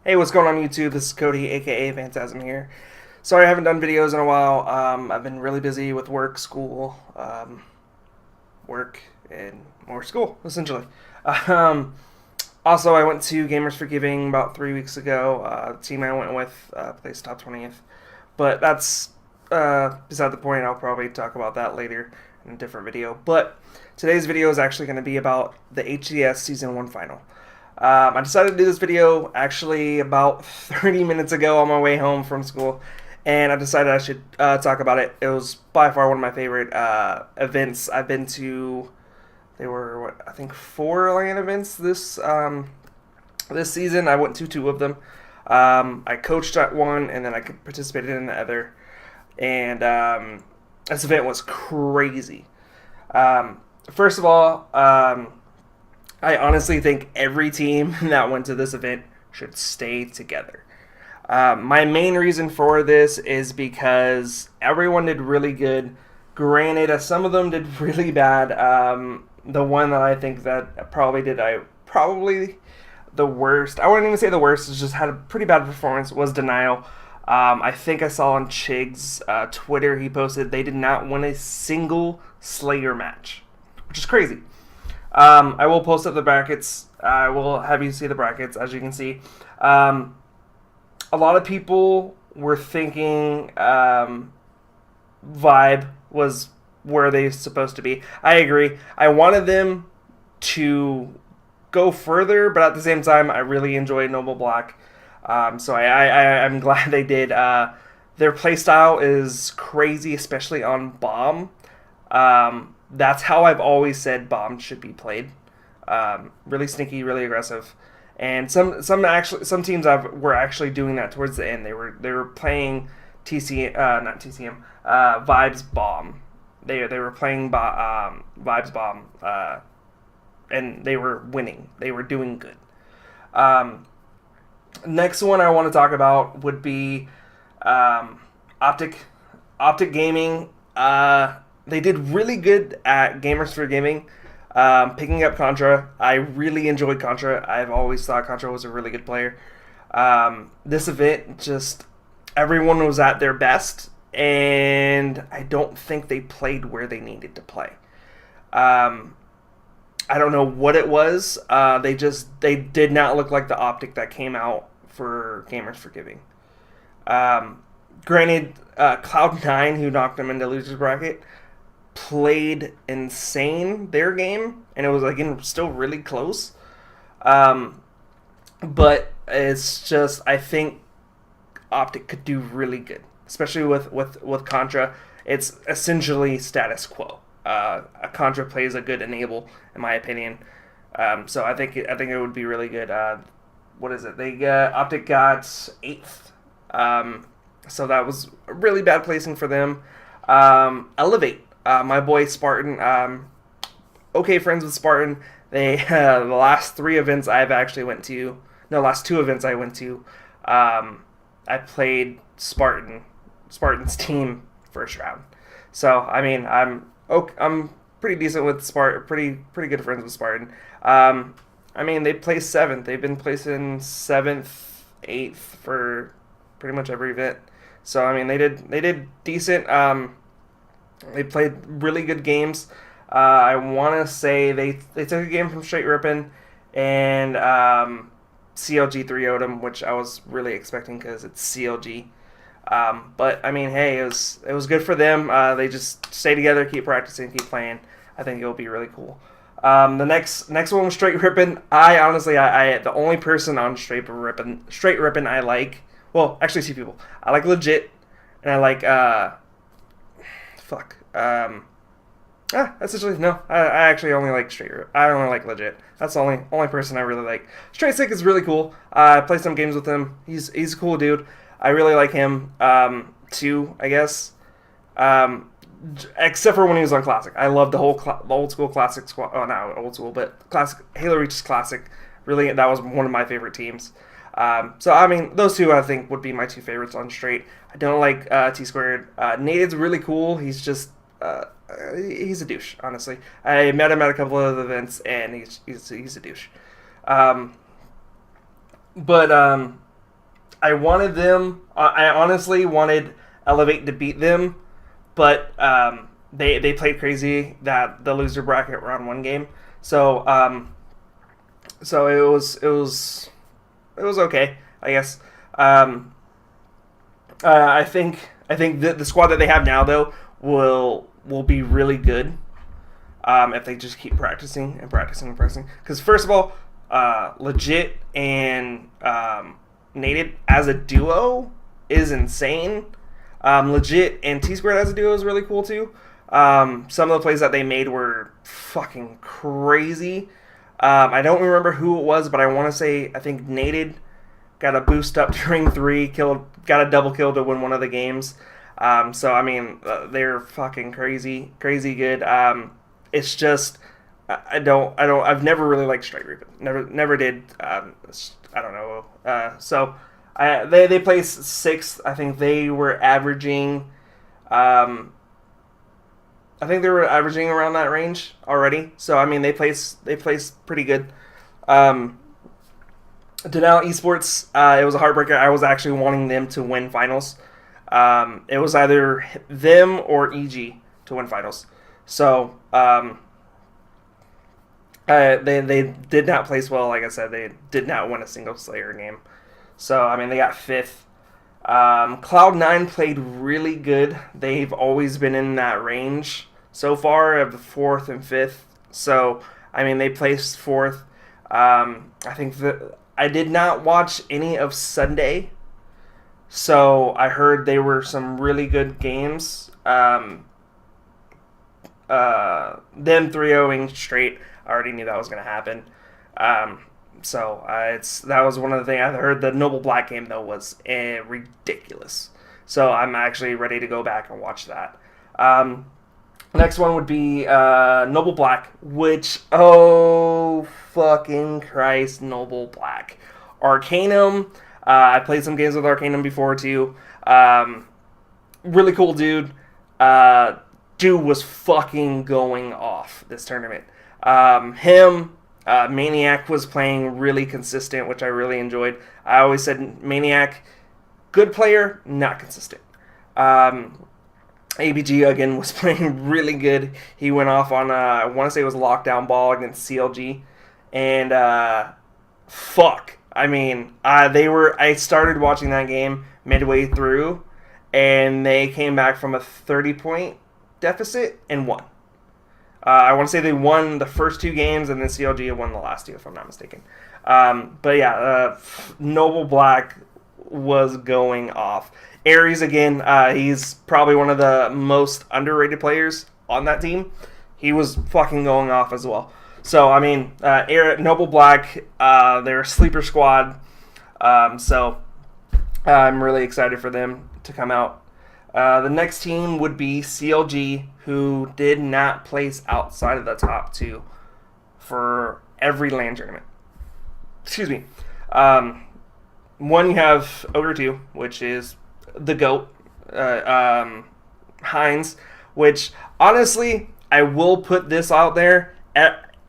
Hey, what's going on YouTube? This is Cody, aka Phantasm here. Sorry I haven't done videos in a while. I've been really busy with work, school, work, and more school, essentially. Um, Also, I went to Gamers for Giving about 3 weeks ago. The team I went with placed top 20th. But that's beside the point. I'll probably talk about that later in a different video. But today's video is actually going to be about the HCS Season 1 final. I decided to do this video actually about 30 minutes ago on my way home from school, and I decided I should talk about it. It was by far one of my favorite events I've been to. They were, what, I think 4 LAN events this season. I went to 2 of them. I coached at one, and then I participated in the other. And this event was crazy. First of all, I honestly think every team that went to this event should stay together. My main reason for this is because everyone did really good. Granted, some of them did really bad. The one that I think that probably the worst. I wouldn't even say the worst. It just had a pretty bad performance. Was Denial. I think I saw on Chig's Twitter he posted they did not win a single Slayer match, which is crazy. I will post up the brackets. I will have you see the brackets, as you can see. A lot of people were thinking Vibe was where they're supposed to be. I agree. I wanted them to go further, but at the same time, I really enjoyed Noble Black. So I'm glad they did. Their playstyle is crazy, especially on Bomb. That's how I've always said Bomb should be played. Really sneaky, really aggressive, and some teams were actually doing that towards the end. They were playing not TCM, Vibes Bomb. They were playing Vibes Bomb, and they were winning. They were doing good. Next one I want to talk about would be Optic Gaming. They did really good at Gamers for Gaming, picking up Contra. I really enjoyed Contra. I've always thought Contra was a really good player. This event, just everyone was at their best, and I don't think they played where they needed to play. I don't know what it was. They did not look like the Optic that came out for Gamers for Giving. Granted, Cloud9, who knocked them into losers bracket, played insane their game, and it was again still really close. But it's just, I think Optic could do really good, especially with Contra. It's essentially status quo. Contra plays a good enable, in my opinion. So I think it would be really good. What is it? Optic got 8th. So that was a really bad placing for them. Elevate. My boy Spartan, okay friends with Spartan. They the last 3 events I've actually went to, no, last 2 events I went to, I played Spartan's team first round. So I mean, I'm pretty decent with Spartan, pretty good friends with Spartan. I mean, they placed 7th. They've been placing 7th, 8th for pretty much every event. So I mean, they did decent. They played really good games. I want to say they took a game from Straight Rippin', and CLG 3-0'd them, which I was really expecting because it's CLG. But I mean, hey, it was good for them. They just stay together, keep practicing, keep playing. I think it'll be really cool. The next one was Straight Rippin'. I honestly, the only person on Straight Rippin' I like. Well, actually, 2 people. I like Legit, and I like essentially no. I actually only like Straight Rip. I only like Legit. That's the only person I really like. Straight Sick is really cool. I play some games with him. He's a cool dude. I really like him too, I guess. Except for when he was on Classic. I love the whole the old school Classic squad. Oh, not old school, but Classic Halo Reach's Classic. Really, that was one of my favorite teams. So I mean, those 2 I think would be my 2 favorites on Straight. I don't like T Squared. Nate's really cool. He's just he's a douche, honestly. I met him at a couple of events, and he's a douche. But I wanted them. I honestly wanted Elevate to beat them, but they played crazy that the loser bracket round one game. So so it was okay, I guess. Um, I think the squad that they have now though will be really good if they just keep practicing and practicing and practicing. Because first of all, Legit and Nated as a duo is insane. Legit and T Squared as a duo is really cool too. Some of the plays that they made were fucking crazy. I don't remember who it was, but I think Nated got a boost up during 3, got a double kill to win one of the games. So I mean, they're fucking crazy good. It's just I've never really liked Strike Reaper. Never did. I don't know. They placed 6th. I think they were averaging. I think they were averaging around that range already. So I mean, they placed pretty good. Denali eSports, it was a heartbreaker. I was actually wanting them to win finals. It was either them or EG to win finals. So they did not place well. Like I said, they did not win a single Slayer game. So I mean, they got 5th. Cloud9 played really good. They've always been in that range so far of the 4th and 5th. So I mean, they placed 4th. I think that I did not watch any of Sunday, so I heard they were some really good games. Them 3-0ing straight, I already knew that was going to happen. That was one of the things I heard. The Noble Black game though was ridiculous, so I'm actually ready to go back and watch that. Next one would be Noble Black, which, oh fucking Christ, Noble Black. Arcanum, I played some games with Arcanum before too. Really cool dude. Dude was fucking going off this tournament. Maniac was playing really consistent, which I really enjoyed. I always said Maniac, good player, not consistent. ABG again was playing really good. He went off on I want to say it was a lockdown ball against CLG, and fuck. I mean, I started watching that game midway through, and they came back from a 30-point deficit and won. I want to say they won the first 2 games, and then CLG won the last 2, if I'm not mistaken. But yeah, Noble Black was going off. Ares, again, he's probably one of the most underrated players on that team. He was fucking going off as well. So, I mean, Noble Black, they're a sleeper squad. So, I'm really excited for them to come out. The next team would be CLG, who did not place outside of the top 2 for every LAN tournament. Excuse me. One, you have Ogre 2, which is the GOAT, Heinz, which, honestly, I will put this out there.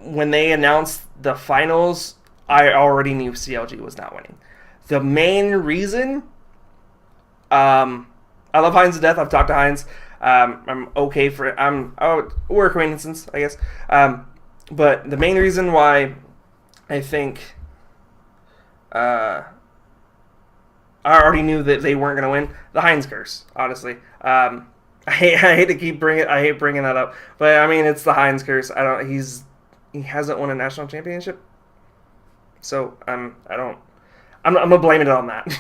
When they announced the finals, I already knew CLG was not winning. The main reason, I love Heinz to death. I've talked to Heinz. I'm okay for it. We're acquaintances, I guess. But the main reason why I think I already knew that they weren't going to win, the Heinz curse, honestly. I hate bringing that up, but I mean, it's the Heinz curse. He hasn't won a national championship, so I'm gonna blame it on that.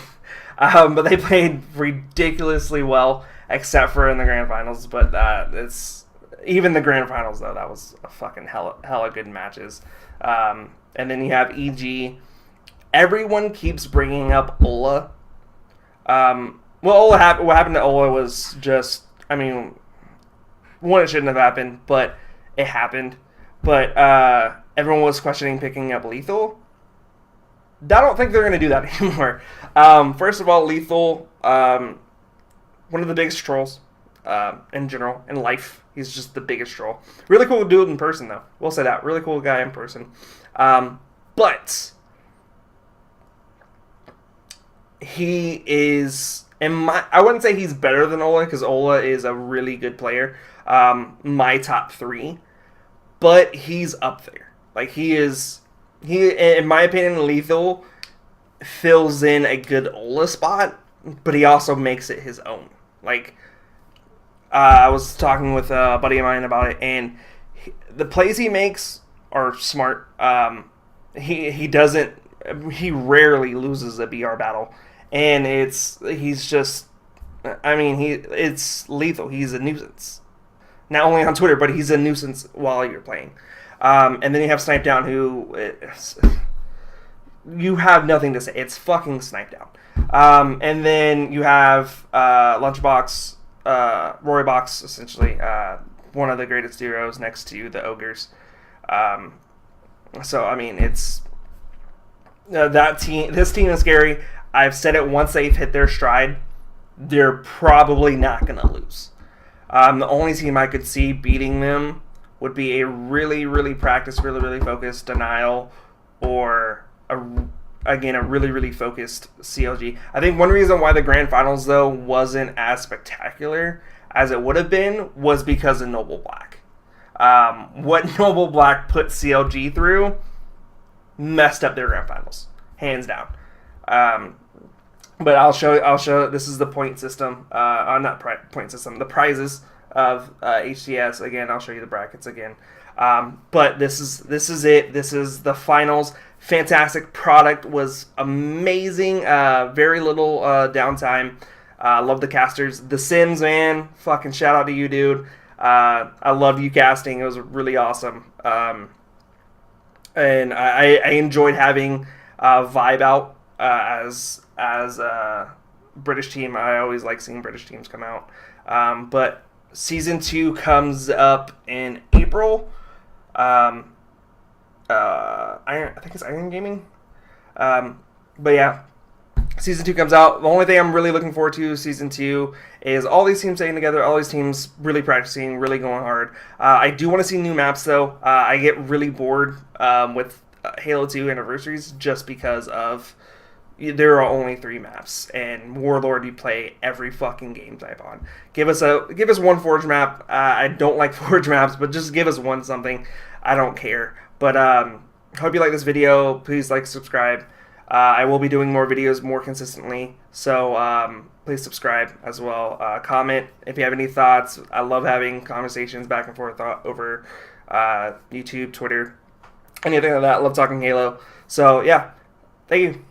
But they played ridiculously well, except for in the grand finals. But it's even the grand finals though, that was a fucking hella good matches. And then you have EG. Everyone keeps bringing up Ola. What happened to Ola was just, I mean, one, it shouldn't have happened, but it happened. But everyone was questioning picking up Lethal. I don't think they're going to do that anymore. First of all, Lethal, one of the biggest trolls in general, in life. He's just the biggest troll. Really cool dude in person, though. We'll say that. Really cool guy in person. But he is, I wouldn't say he's better than Ola because Ola is a really good player. My top three, but he's up there. Like he in my opinion, Lethal fills in a good Ola spot, but he also makes it his own. Like I was talking with a buddy of mine about it, and the plays he makes are smart. He doesn't, he rarely loses a BR battle, and he's just, I mean, it's lethal. He's a nuisance, not only on Twitter, but he's a nuisance while you're playing. And then you have Snipe Down, you have nothing to say. It's fucking Snipe Down. And then you have Lunchbox, Rory Box, essentially one of the greatest heroes next to the ogres. So I mean, it's that team. This team is scary. I've said it, once they've hit their stride, they're probably not going to lose. The only team I could see beating them would be a really, really practiced, really, really focused Denial, or again a really, really focused CLG. I think one reason why the grand finals though wasn't as spectacular as it would have been was because of Noble Black. What Noble Black put CLG through messed up their grand finals, hands down. But I'll show. This is the point system. Not point system. The prizes of HCS. Again, I'll show you the brackets again. But this is it. This is the finals. Fantastic product. Was amazing. Very little downtime. Love the casters. The Sims, man. Fucking shout out to you, dude. I loved you casting. It was really awesome. And I enjoyed having Vibe out as a British team. I always like seeing British teams come out. But season 2 comes up in April. I think it's Iron Gaming. But yeah, season 2 comes out. The only thing I'm really looking forward to season 2 is all these teams staying together, all these teams really practicing, really going hard. I do want to see new maps though. I get really bored with Halo 2 anniversaries just because of there are only 3 maps, and Warlord you play every fucking game type on. Give us one Forge map. I don't like Forge maps, but just give us one something. I don't care. But hope you like this video. Please like, subscribe. I will be doing more videos more consistently, so please subscribe as well. Comment if you have any thoughts. I love having conversations back and forth over YouTube, Twitter, anything like that. I love talking Halo. So yeah, thank you.